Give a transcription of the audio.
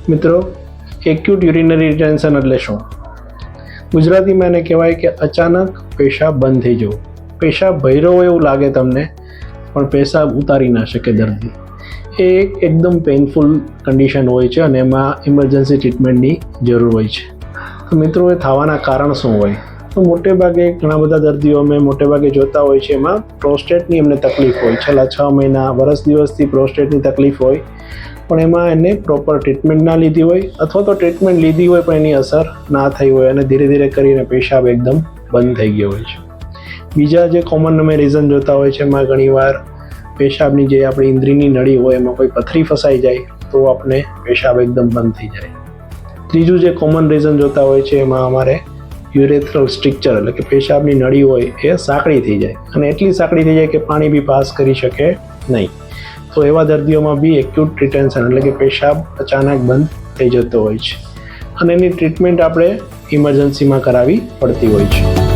મિત્રો, acute urinary retention એટલે શું? ગુજરાતીમાં એને કહેવાય કે અચાનક પેશાબ બંધ થઈ જવો. પેશાબ ભર્યો હોય એવું લાગે તમને, પણ પેશાબ ઉતારી ના શકે દર્દી. એ એકદમ પેઇનફુલ કન્ડિશન હોય છે અને એમાં ઇમરજન્સી ટ્રીટમેન્ટની જરૂર હોય છે. તો મિત્રો, એ થવાના કારણ શું હોય? તો મોટે ભાગે ઘણા બધા દર્દીઓ અમે મોટે ભાગે જોતા હોય છે, એમાં પ્રોસ્ટેટની એમને તકલીફ હોય. છેલ્લા 6 મહિના, વર્ષ દિવસથી પ્રોસ્ટેટની તકલીફ હોય, પણ એમાં એને પ્રોપર ટ્રીટમેન્ટ ના લીધી હોય, અથવા તો ટ્રીટમેન્ટ લીધી હોય પણ એની અસર ના થઈ હોય અને ધીરે ધીરે કરીને પેશાબ એકદમ બંધ થઈ ગયો હોય છે. બીજા જે કોમન અમે રીઝન જોતા હોય છે, એમાં ઘણીવાર પેશાબની જે આપણી ઇન્દ્રિયની નળી હોય એમાં કોઈ પથરી ફસાઈ જાય તો આપણે પેશાબ એકદમ બંધ થઈ જાય. ત્રીજું જે કોમન રીઝન જોતા હોય છે, એમાં અમારે યુરેથ્રલ સ્ટ્રક્ચર એટલે કે પેશાબની નળી હોય એ સાંકડી થઈ જાય, અને એટલી સાંકડી થઈ જાય કે પાણી બી પાસ કરી શકે નહીં. તો એવા દર્દીઓમાં બી એક્યુટ રિટેન્શન એટલે કે પેશાબ અચાનક બંધ થઈ જતો હોય છે, અને એની ટ્રીટમેન્ટ આપણે ઇમરજન્સીમાં કરાવવી પડતી હોય છે.